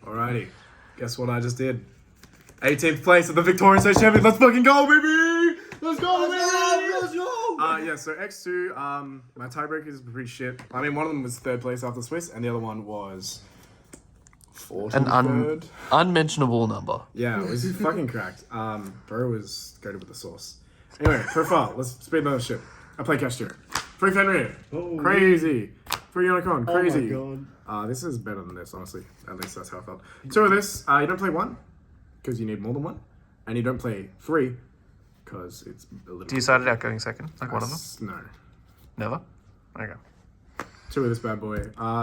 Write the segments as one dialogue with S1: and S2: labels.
S1: Alrighty. Guess what I just did? 18th place at the Victorian State Champion. Let's fucking go, baby! Let's go, baby! Let's go! Yeah, so X2, my tiebreaker is pretty shit. I mean, one of them was 3rd place after Swiss, and the other one was 43rd.
S2: Unmentionable number.
S1: Yeah, it was fucking cracked. Bro was goated with the sauce. Anyway, profile. Let's speed on the ship. I play KASHTIRA. 3 Fenrir. Oh, crazy. 3 Unicorn. Crazy. Oh my god. This is better than this, honestly. At least that's how I felt. 2 of this. You don't play 1, because you need more than 1. And you don't play 3, because it's a little...
S2: Do you start it out going second? Like one of them?
S1: No.
S2: Never? Okay.
S1: 2 of this bad boy.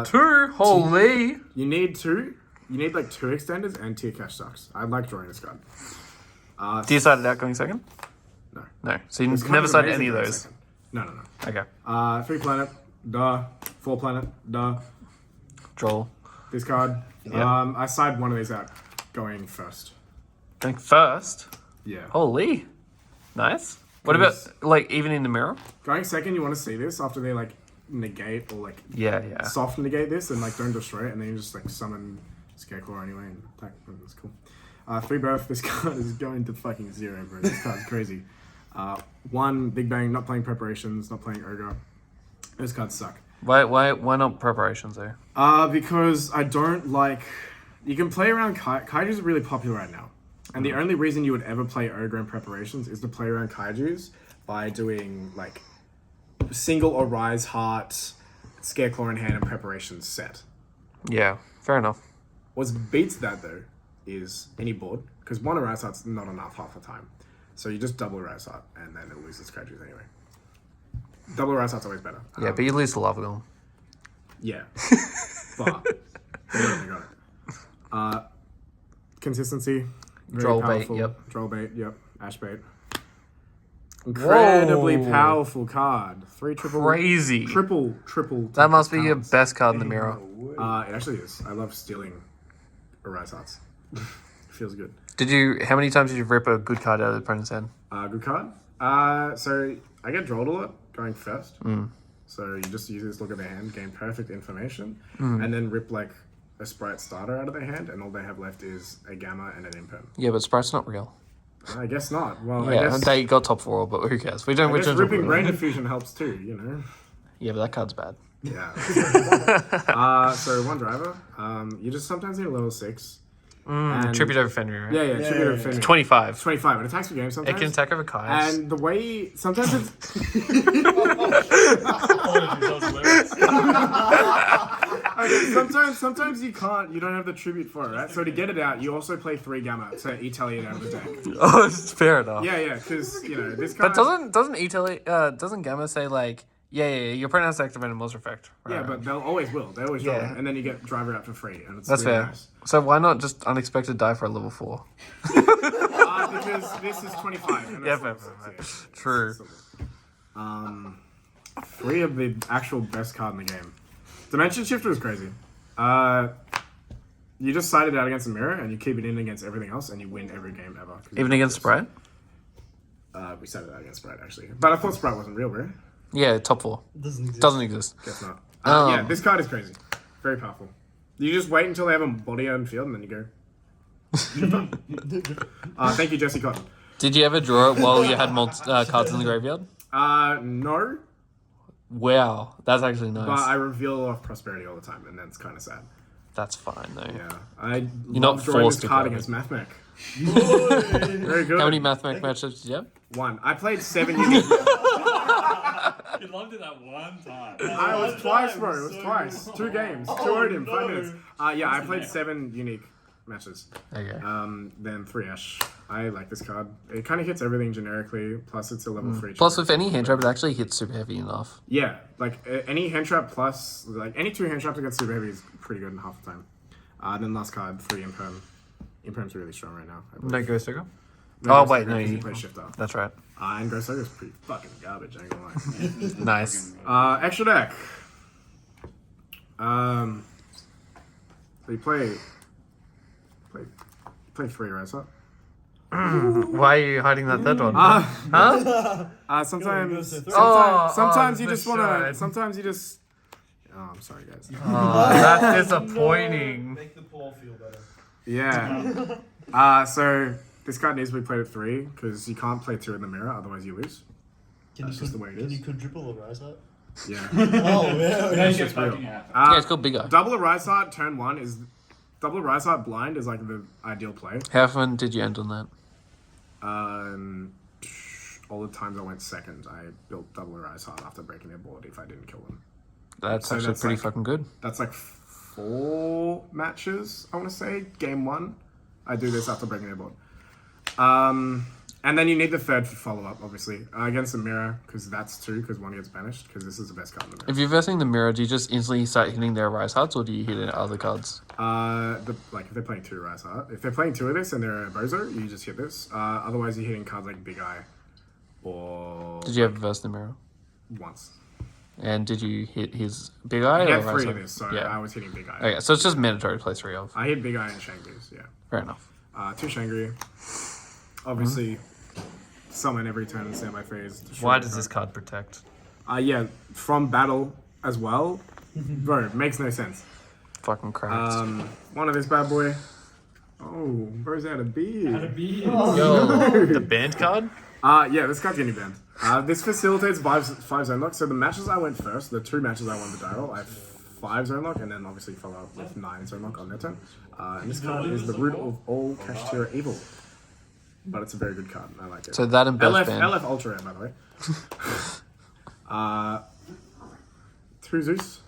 S2: 2? Holy!
S1: You need 2. You need like 2 extenders and tier cash sucks. I like drawing this card.
S2: Do you start it out going second?
S1: No.
S2: No. So you never started any of those?
S1: Second. No.
S2: Okay.
S1: 3 planet. Duh. 4 planet. Duh.
S2: Droll.
S1: This card.
S2: Yep.
S1: I side one of these out going first.
S2: Going first?
S1: Yeah.
S2: Holy. Nice. What about, like, even in the mirror?
S1: Going second, you want to see this after they, like, negate or, like,
S2: Yeah.
S1: soft negate this and, like, don't destroy it, and then you just, like, summon Scareclaw anyway and attack. That's cool. 3 birth. This card is going to fucking 0, bro. This card's crazy. 1 Big Bang. Not playing preparations. Not playing Ogre. Those cards suck.
S2: Why not preparations though?
S1: Because I don't like... You can play around... Kaiju's are really popular right now. And the only reason you would ever play Ogre in preparations is to play around Kaiju's by doing, like, single or Rise Heart, Scareclaw in hand, and preparations set.
S2: Yeah, fair enough.
S1: What beats that, though, is any board. Because 1 Rise Heart's not enough half the time. So you just double Rise Heart, and then it loses Kaiju's anyway. Double Rise Heart's always better.
S2: Yeah, but you lose the Lava Golem.
S1: Yeah. But they got it. Consistency.
S2: Droll bait,
S1: powerful.
S2: yep.
S1: Droll bait, yep. Ash bait. Incredibly powerful card. 3 triple.
S2: Crazy.
S1: Triple.
S2: That must be your best card in the mirror.
S1: It actually is. I love stealing a Rise Hearts. Feels good.
S2: How many times did you rip a good card out of the opponent's hand?
S1: Good card. So I get drolled a lot going first. So you just use this, look at their hand, gain perfect information, and then rip like a Sprite starter out of their hand, and all they have left is a Gamma and an Imperm.
S2: Yeah, but Sprite's not real.
S1: I guess not. Well,
S2: Yeah,
S1: I guess
S2: they got top 4, but who cares? We don't.
S1: I guess ripping Brain Diffusion helps too, you know.
S2: Yeah, but that card's bad.
S1: Yeah. So 1 driver. You just sometimes need a level 6.
S2: Tribute over Fenrir, right?
S1: Yeah, tribute over Fenrir.
S2: 25.
S1: 25. It attacks the game sometimes.
S2: It can attack over Kai's.
S1: And the way sometimes it's okay, sometimes you can't, you don't have the tribute for it, right? So to get it out, you also play 3 Gamma to E-Tally it out of the deck.
S2: Oh, it's fair enough.
S1: Yeah, because you know this card.
S2: But doesn't E-Tally doesn't Gamma say like yeah, your pronounce activate and monster effect? Right,
S1: yeah, but they'll always will. They always draw it, and then you get driver out for free, and it's
S2: that's
S1: really
S2: fair.
S1: Nice.
S2: So why not just unexpected die for a level 4?
S1: Because this is 25. And
S2: Yeah,
S1: that's
S2: fair.
S1: yeah.
S2: True.
S1: 3 of the actual best card in the game. Dimension Shifter is crazy. You just side it out against the mirror, and you keep it in against everything else, and you win every game ever.
S2: Even against Sprite?
S1: We side it out against Sprite, actually. But I thought Sprite wasn't real, bro.
S2: Yeah, top 4. Doesn't exist.
S1: Guess not. Yeah, this card is crazy. Very powerful. You just wait until they have a body out in field, and then you go. Thank you, Jesse Cotton.
S2: Did you ever draw it while you had cards in the graveyard?
S1: No.
S2: Wow, that's actually nice.
S1: But I reveal a lot of prosperity all the time, and that's kind of sad.
S2: That's fine, though.
S1: Yeah.
S2: You're not
S1: drawing
S2: forced
S1: this
S2: to
S1: card
S2: play
S1: against MathMech. Very good.
S2: How many MathMech matchups did you have?
S1: 1. I played 7 unique.
S3: You loved it that one time.
S1: It was twice, bro. It was twice. 2 games. 2 Odin, 5 minutes. Yeah, I played 7 unique matches.
S2: Okay.
S1: Then 3 Ash. I like this card. It kind of hits everything generically, plus it's a level 3.
S2: Plus, with any hand trap, it actually hits super heavy enough.
S1: Yeah, like any hand trap plus, like any 2 hand traps against super heavy is pretty good in half the time. Then last card, 3 Imperm. Imperm's really strong right now.
S2: No Ghost Ogre?
S1: No,
S2: Oh, wait, no,
S1: you
S2: you
S1: play Shifter.
S2: That's right.
S1: And Ghost Ogre's pretty fucking garbage, I ain't gonna lie.
S2: Nice.
S1: Extra deck. So you play 3, right? So
S2: Why are you hiding that third one?
S1: sometimes
S2: Oh,
S1: you
S2: for
S1: just wanna.
S2: sure.
S1: Sometimes you just Oh, I'm sorry, guys.
S2: Oh, that's disappointing.
S4: Make the poor feel better.
S1: Yeah. So this card needs to be played at 3 because you can't play 2 in the mirror, otherwise you lose. That's just the way it
S4: Can
S1: is.
S4: you quadruple a rise up?
S1: Yeah.
S4: Oh, yeah.
S3: Yeah,
S1: It's
S3: you
S1: just
S3: get
S1: real.
S3: fucking out.
S2: Yeah, it's called Big Eye.
S1: Double a rise heart, turn 1 is... Double a rise heart blind is like the ideal play.
S2: How often did you end on that?
S1: All the times I went second, I built double a rise heart after breaking their board if I didn't kill them.
S2: That's
S1: So
S2: actually
S1: that's
S2: pretty
S1: like-
S2: fucking good.
S1: That's like 4 matches, I want to say. Game 1, I do this after breaking their board. And then you need the third for follow-up, obviously. Against the mirror, because that's 2, because 1 gets banished, because this is the best card in the mirror.
S2: If you're versing the mirror, do you just instantly start hitting their rise hearts, or do you hit it other cards?
S1: If they're playing 2 rise heart. If they're playing 2 of this and they're a bozo, you just hit this. Otherwise, you're hitting cards like Big Eye or...
S2: Did you ever verse the mirror?
S1: Once.
S2: And did you hit his Big Eye?
S1: I
S2: or
S1: get
S2: rise
S1: 3 of
S2: heart?
S1: this, so
S2: Yeah.
S1: I was hitting Big Eye.
S2: Okay, so it's just mandatory to play 3 of.
S1: I hit Big Eye and Shangri's, yeah.
S2: Fair enough.
S1: 2 Shangri. Obviously, summon every turn and standby phase. destroy
S2: Why
S1: the
S2: does
S1: card.
S2: this card protect?
S1: Yeah, from battle as well. Bro, makes no sense.
S2: Fucking cracked.
S1: One of this bad boy. Oh, bro's out of beer.
S2: Yo, the band card?
S1: Yeah, this card's getting banned. This facilitates 5 zone lock. So the matches I went first, the 2 matches I won the dial, I have 5 zone lock, and then obviously follow up with 9 zone lock on their turn. And this card is the root of all KASHTIRA evil. But it's a very good card. I like it.
S2: So that and best
S1: LF,
S2: band.
S1: LF Ultra Rare, by the way. 2 Zeus.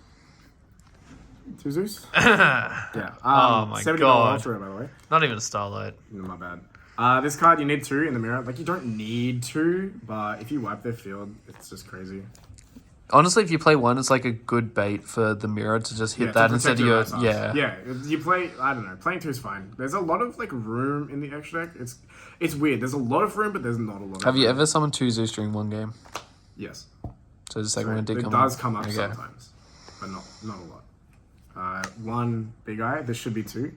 S1: 2 Zeus? Yeah.
S2: Oh my
S1: $70
S2: God.
S1: Ultra Rare, by the way.
S2: Not even a Starlight.
S1: No, my bad. This card, you need 2 in the mirror. Like, you don't need 2, but if you wipe their field, it's just crazy.
S2: Honestly, if you play 1, it's like a good bait for the mirror to just hit
S1: Yeah,
S2: that
S1: to
S2: instead
S1: protect
S2: of
S1: your
S2: your...
S1: rise hearts.
S2: Yeah.
S1: Yeah, you play, I don't know, playing 2 is fine. There's a lot of, like, room in the extra deck. It's weird. There's a lot of room, but there's not a lot of
S2: Have
S1: room.
S2: you ever summoned 2 Zeus during one game?
S1: Yes.
S2: So the second one did
S1: it
S2: come
S1: does
S2: up.
S1: come up
S2: Okay.
S1: sometimes, but not a lot. 1 Big Eye. This should be 2,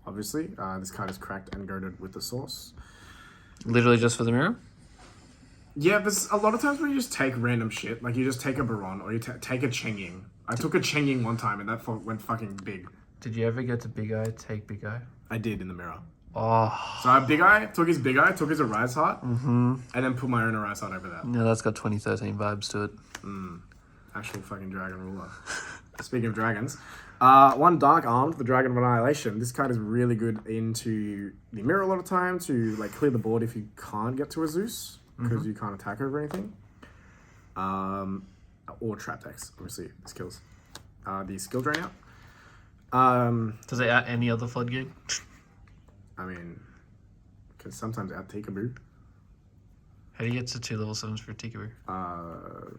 S1: obviously. This card is cracked and goaded with the source.
S2: Literally just for the mirror?
S1: Yeah, there's a lot of times where you just take random shit. Like, you just take a Baron or you take a Cheng Ying. I took a Cheng Ying one time and that went fucking big.
S2: Did you ever get to Big Eye, take Big Eye?
S1: I did in the mirror.
S2: Oh,
S1: So I Big Eye, took his Big Eye, took his Arise Heart, and then put my own Arise Heart over that.
S2: yeah, that's got 2013 vibes to it.
S1: Actual fucking Dragon Ruler. Speaking of dragons, 1 Dark Armed, the Dragon of Annihilation. This card is really good into the mirror a lot of time to like clear the board if you can't get to a Zeus because you can't attack over anything. Or trap decks, obviously. This kills. The skill drain out.
S2: Does it add any other floodgate?
S1: I mean, can sometimes out Tikaboo.
S2: How do you get to 2 level 7s for Tikaboo?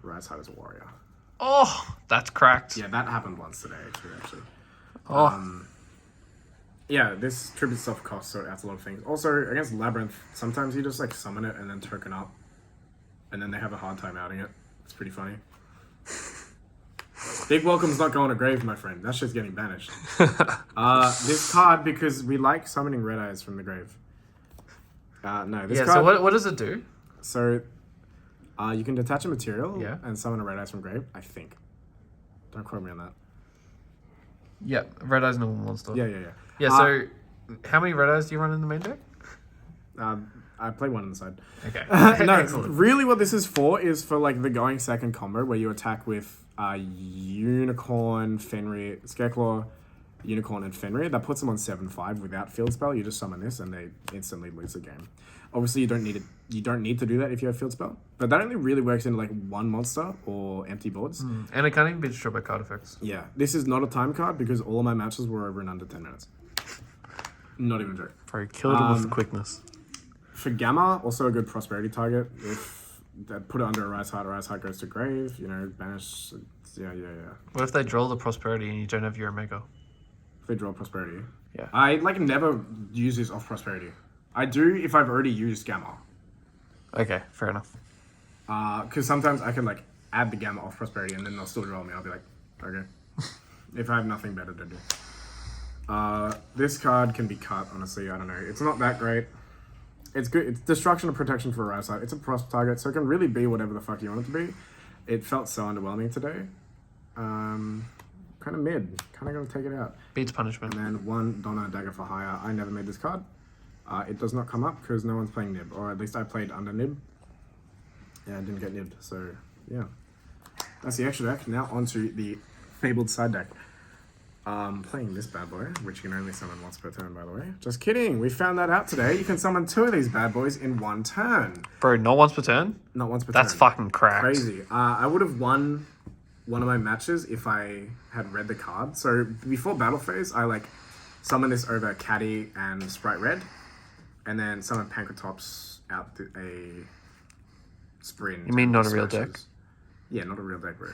S1: Rise Heart is a warrior.
S2: Oh, that's cracked.
S1: Yeah, that happened once today, actually.
S2: Oh,
S1: Yeah, this tribute self cost, so it adds a lot of things. Also, against Labyrinth, sometimes you just like summon it and then token up, and then they have a hard time outing it. It's pretty funny. Big Welcome's not going to grave, my friend. That shit's getting banished. This card, because we like summoning Red Eyes from the grave. No, this
S2: yeah,
S1: card...
S2: so what does it do?
S1: So, you can detach a material
S2: Yeah.
S1: and summon a Red Eyes from grave, I think. Don't quote me on that.
S2: Yeah, Red Eye's normal monster.
S1: Yeah.
S2: Yeah, so how many Red Eyes do you run in the main deck?
S1: I play 1 on the side.
S2: Okay.
S1: No,
S2: Excellent.
S1: really what this is for like the going second combo where you attack with Unicorn, Fenrir, Scareclaw, Unicorn, and Fenrir. That puts them on 7-5 without field spell. You just summon this and they instantly lose the game. Obviously, you don't need it. You don't need to do that if you have field spell, but that only really works in like 1 monster or empty boards.
S2: And it can't even be destroyed by card effects.
S1: Yeah, this is not a time card because all of my matches were over in under 10 minutes. Not even a joke.
S2: Probably killed it with quickness.
S1: For Gamma, also a good prosperity target. If they put it under a Rise Heart goes to grave, banish. Yeah.
S2: What if they draw the prosperity and you don't have your Omega?
S1: If they draw prosperity.
S2: Yeah.
S1: I never use this off prosperity. I do if I've already used Gamma.
S2: Okay, fair enough.
S1: Because sometimes I can add the Gamma off prosperity and then they'll still draw me. I'll be like, okay. If I have nothing better to do. This card can be cut, honestly. I don't know. It's not that great. It's good. It's destruction and protection for a Rise Heart. It's a prosp target, so it can really be whatever the fuck you want it to be. It felt so underwhelming today. kind of mid. Kind of going to take it out.
S2: Beats punishment.
S1: And then 1 Donna Dagger for hire. I never made this card. It does not come up because no one's playing Nib. Or at least I played under Nib. Yeah, I didn't get Nibbed. So, yeah. That's the extra deck. Now onto the Fabled side deck. Playing this bad boy, which you can only summon once per turn, by the way. Just kidding. We found that out today. You can summon 2 of these bad boys in 1 turn.
S2: Bro, not once per turn?
S1: Not once per turn.
S2: That's fucking cracked.
S1: Crazy. I would have won one of my matches if I had read the card. So before battle phase, I like summon this over Caddy and Sprite Red, and then summon Pankratops out to a sprint.
S2: You mean not a real deck?
S1: Yeah, not a real deck, bro.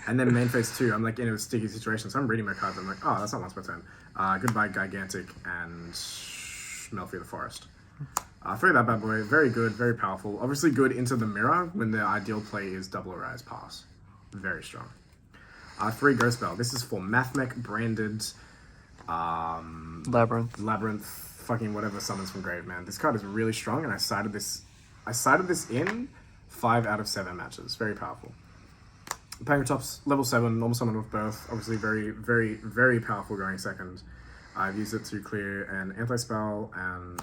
S1: And then main phase 2, I'm like in a sticky situation, so I'm reading my cards. I'm like, oh, that's not once per turn. Goodbye, Gigantic and Melfi the Forest. 3 of that bad boy, very good, very powerful. Obviously good into the mirror when the ideal play is double Arise Pass. Very strong. 3 Ghost Bell. This is for Mathmech branded Labyrinth, fucking whatever summons from grave, man. This card is really strong, and I sided this in 5 out of 7 matches. Very powerful. Pankratops, level 7, normal summon with birth. Obviously very, very, very powerful going second. I've used it to clear an anti-spell, and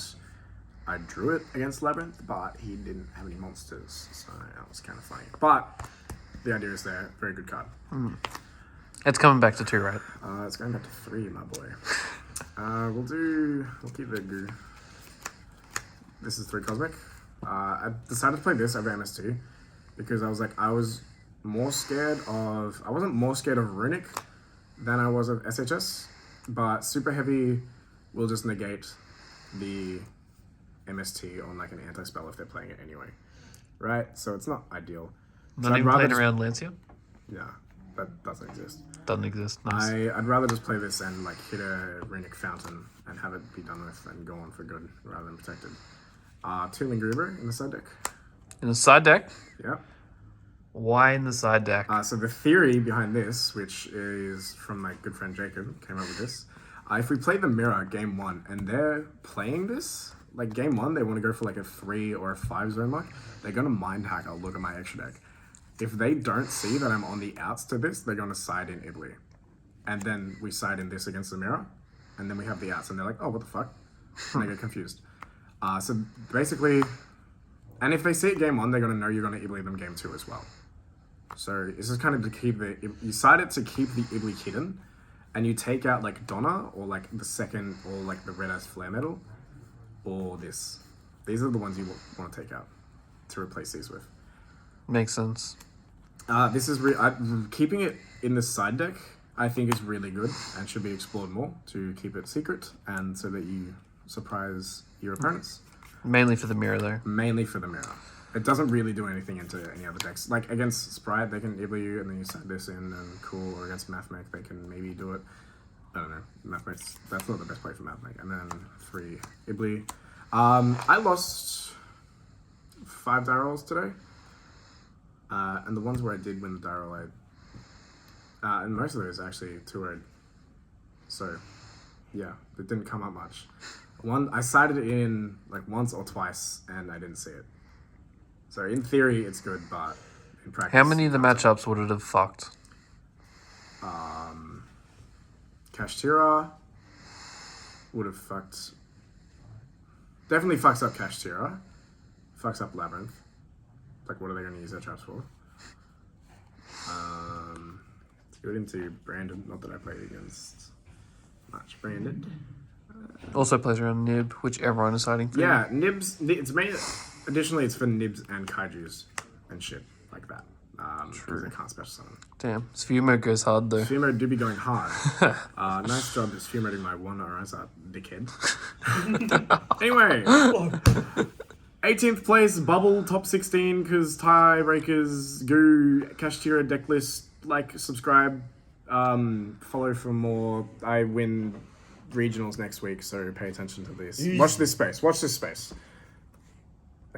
S1: I drew it against Labyrinth, but he didn't have any monsters, so that was kind of funny. But the idea is there. Very good card.
S2: It's coming back to 2, right?
S1: It's going back to 3, my boy. We'll keep the goo. This is 3 Cosmic. I decided to play this over MS2 because I wasn't more scared of Runic than I was of SHS, but Super Heavy will just negate the MST on like an anti-spell if they're playing it anyway. Right? So it's not ideal.
S2: Not even playing around Lancia?
S1: Yeah, that doesn't exist.
S2: Doesn't exist. Nice.
S1: I'd rather just play this and like hit a Runic Fountain and have it be done with and go on for good rather than protected. 2 Lingruber in the side deck.
S2: In the side deck?
S1: Yep.
S2: Why in the side deck?
S1: So the theory behind this, which is from my good friend Jacob, came up with this. If we play the mirror game 1 and they're playing this, like game 1, they want to go for like a 3 or a 5 zone lock, they're going to mind hack. I'll look at my extra deck. If they don't see that I'm on the outs to this, they're going to side in Ibly. And then we side in this against the mirror, and then we have the outs, and they're like, oh, what the fuck? And they get confused. So basically, and if they see it game 1, they're going to know you're going to Ibly them game 2 as well. So this is kind of to keep you side it to keep the Ibly hidden, and you take out like Donna, or like the second, or like the Red-Ass Flare Metal, or this. These are the ones you want to take out to replace these with.
S2: Makes sense.
S1: This is keeping it in the side deck, I think is really good and should be explored more to keep it secret and so that you surprise your opponents.
S2: Mainly for the mirror, though.
S1: Mainly for the mirror. It doesn't really do anything into any other decks. Like against Sprite, they can Ibly you and then you side this in and cool. Or against Mathmech, they can maybe do it. I don't know. Mathmech, that's not the best play for Mathmech. And then 3 Ibly. I lost 5 die rolls today. And the ones where I did win the die roll, and most of those actually 2-0. So, yeah, it didn't come up much. I sided it in like once or twice, and I didn't see it. So in theory, it's good, but in practice...
S2: How many of the matchups would it have fucked?
S1: KASHTIRA would have fucked... Definitely fucks up KASHTIRA. Fucks up Labyrinth. Like, what are they going to use their traps for? Let's go into Branded. Not that I played against much Branded.
S2: Also plays around Nib, which everyone is siding for.
S1: Yeah, Nibs. It's made. Additionally, it's for Nibs and Kaijus and shit like that. Because they can't special summon.
S2: Damn, Sfumo goes hard though.
S1: Sfumo do be going hard. Nice job Sfumo-ing my 1 Arise Art, dickhead. Anyway. 18th place, bubble, top 16, because tiebreakers, goo, KASHTIRA deck list, like, subscribe, follow for more. I win regionals next week, so pay attention to this. Watch this space.